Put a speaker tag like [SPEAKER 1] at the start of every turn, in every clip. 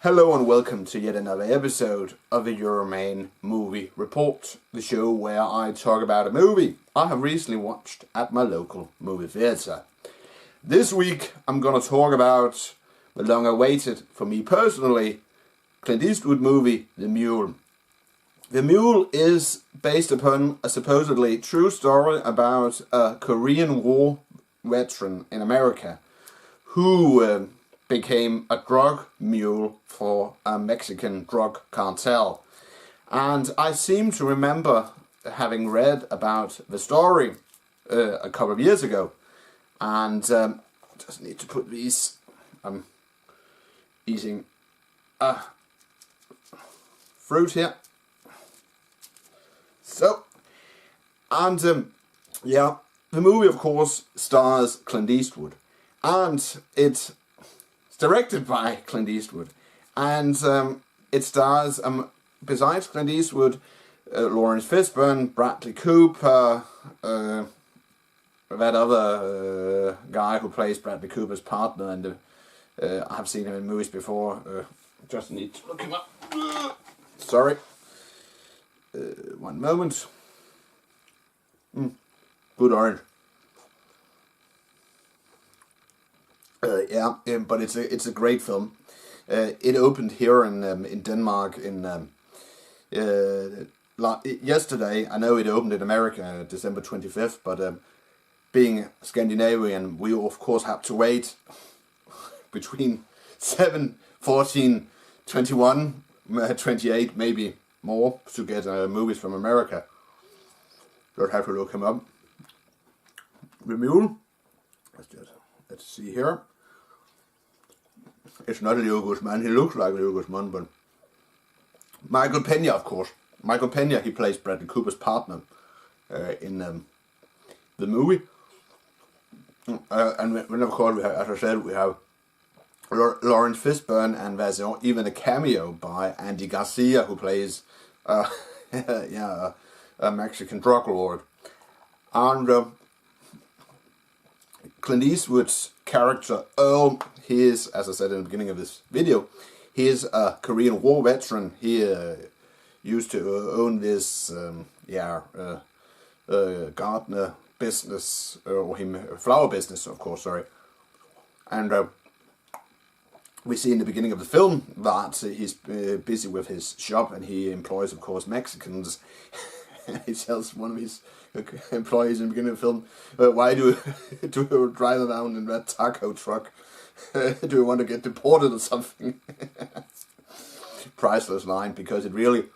[SPEAKER 1] Hello and welcome to yet another episode of the Euroman Movie Report, the show where I talk about a movie I have recently watched at my local movie theatre. This week I'm going to talk about the long-awaited, for me personally, Clint Eastwood movie, The Mule. The Mule is based upon a supposedly true story about a Korean War veteran in America who became a drug mule for a Mexican drug cartel. And I seem to remember having read about the story a couple of years ago. And just need to put these, I'm eating fruit here. So, and yeah, the movie of course stars Clint Eastwood. And it's directed by Clint Eastwood, and it stars, besides Clint Eastwood, Lawrence Fishburne, Bradley Cooper, that other guy who plays Bradley Cooper's partner, and I've seen him in movies before. Just need to look him up. Sorry. One moment. Good orange. But it's a great film. It opened here in Denmark yesterday. I know it opened in America December 25th, but being Scandinavian, we of course have to wait between 7, 14, 21, 28, maybe more to get movies from America. Don't have to look him up. The Mule. Let's see here. It's not a Euroman. He looks like a Euroman, but Michael Pena, of course. Michael Pena, he plays Bradley Cooper's partner in the movie. And then, of course, as I said, we have Lawrence Fishburne, and there's even a cameo by Andy Garcia, who plays a Mexican drug lord. And Clint Eastwood's character Earl, he is, as I said in the beginning of this video, he is a Korean War veteran. He used to own this gardener business, or flower business, of course, sorry. And we see in the beginning of the film that he's busy with his shop, and he employs, of course, Mexicans. He tells one of his employees in the beginning of the film, why do you drive around in that taco truck? Do you want to get deported or something? Priceless line, because it really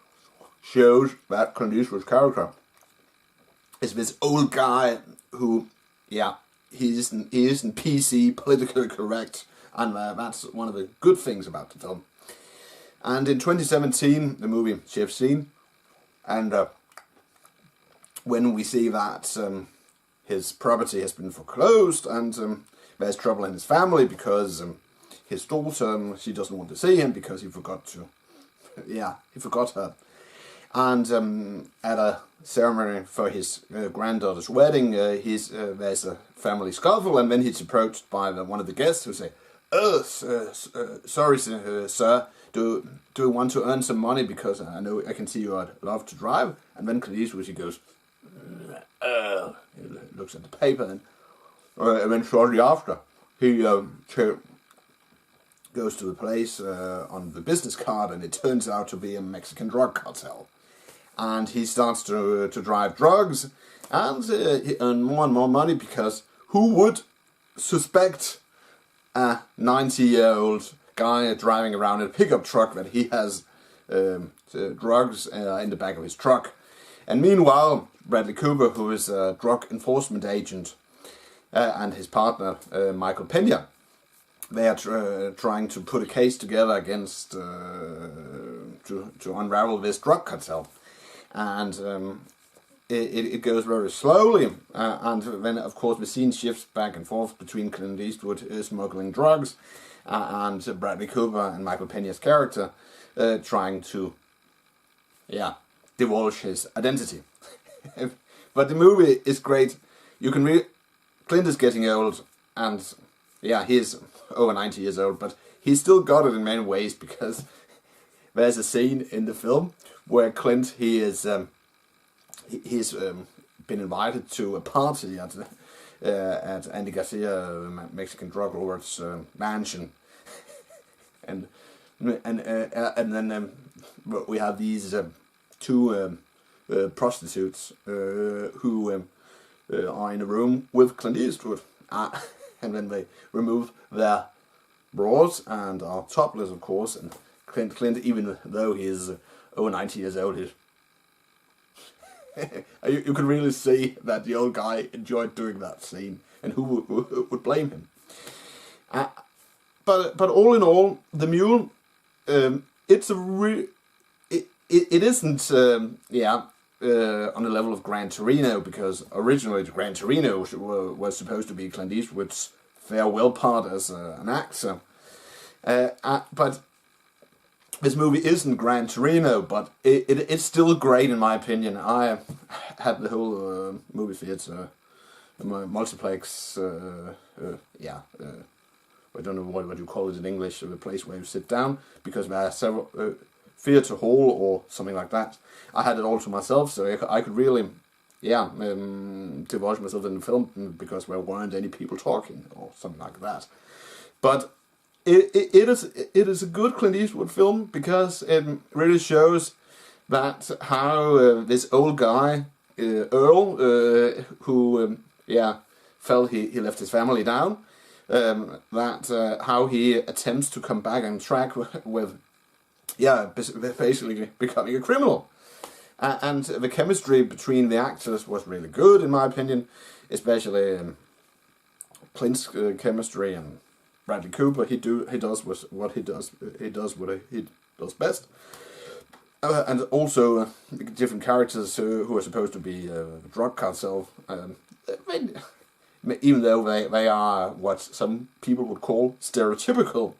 [SPEAKER 1] shows that Clint Eastwood's character is this old guy who, he isn't PC, politically correct, and that's one of the good things about the film. And in 2017, the movie shifts scene, and when we see that his property has been foreclosed, and there's trouble in his family because his daughter, she doesn't want to see him because he forgot her. And at a ceremony for his granddaughter's wedding, there's a family scuffle, and then he's approached by one of the guests who say, sorry, sir, do you want to earn some money, because I can see you love to drive. And then Clint Eastwood, he goes, he looks at the paper, and then shortly after, he goes to the place on the business card, and it turns out to be a Mexican drug cartel. And he starts to drive drugs, and he earns more and more money, because who would suspect a 90-year-old guy driving around in a pickup truck that he has drugs in the back of his truck? And meanwhile, Bradley Cooper, who is a drug enforcement agent, and his partner, Michael Pena, they are trying to put a case together against, to unravel this drug cartel. And it goes very slowly, and then of course the scene shifts back and forth between Clint Eastwood smuggling drugs, and Bradley Cooper and Michael Pena's character trying to, divulge his identity. But the movie is great. You can Clint is getting old, and he is over 90 years old, but he still got it in many ways, because there's a scene in the film where Clint, he's been invited to a party at Andy Garcia, Mexican drug lord's mansion, and then we have these two prostitutes who are in a room with Clint Eastwood, and then they remove their bras and are topless, of course, and Clint, even though he is 90 years old, you can really see that the old guy enjoyed doing that scene, and who would blame him? But all in all, the Mule, it's it isn't on the level of Gran Torino, because originally Gran Torino was supposed to be Clint Eastwood's farewell part as an actor, but this movie isn't Gran Torino, but it's still great in my opinion. I had the whole movie theater, multiplex, I don't know what you call it in English, the place where you sit down, because there are several, theater hall or something like that. I had it all to myself, so I could really, divulge myself in the film, because there weren't any people talking or something like that. But it is a good Clint Eastwood film, because it really shows that how this old guy, Earl, who felt he left his family down, how he attempts to come back on track with basically becoming a criminal. And the chemistry between the actors was really good, in my opinion, especially Clint's chemistry and Bradley Cooper. He does what he does best. And also different characters who are supposed to be drug cartel, even though they are what some people would call stereotypical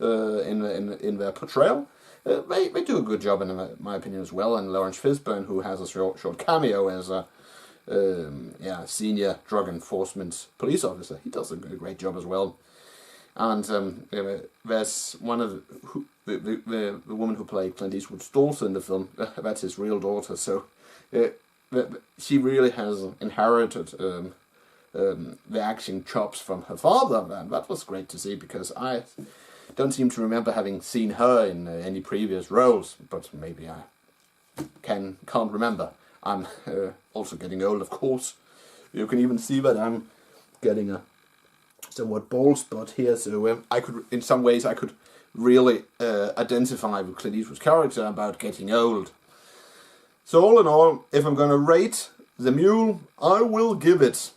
[SPEAKER 1] in their portrayal. They do a good job, in my opinion, as well. And Lawrence Fishburne, who has a short cameo as a senior drug enforcement police officer, he does a great job as well. And there's one of the woman who played Clint Eastwood's daughter in the film. That's his real daughter. So she really has inherited the acting chops from her father, and that was great to see, because I don't seem to remember having seen her in any previous roles, but maybe I can't remember. I'm also getting old, of course. You can even see that I'm getting a somewhat bald spot here, so in some ways I could really identify with Clint Eastwood's character about getting old. So all in all, if I'm going to rate The Mule, I will give it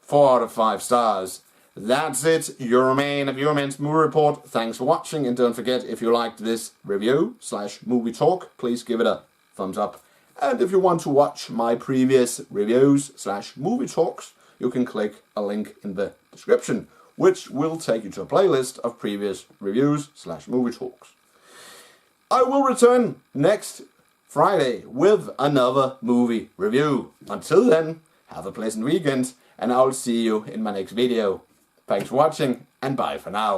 [SPEAKER 1] 4 out of 5 stars. That's it, Euroman of Euroman's Movie Report. Thanks for watching, and don't forget, if you liked this review/movie talk, please give it a thumbs up. And if you want to watch my previous reviews/movie talks, you can click a link in the description, which will take you to a playlist of previous reviews/movie talks. I will return next Friday with another movie review. Until then, have a pleasant weekend, and I'll see you in my next video. Thanks for watching, and bye for now.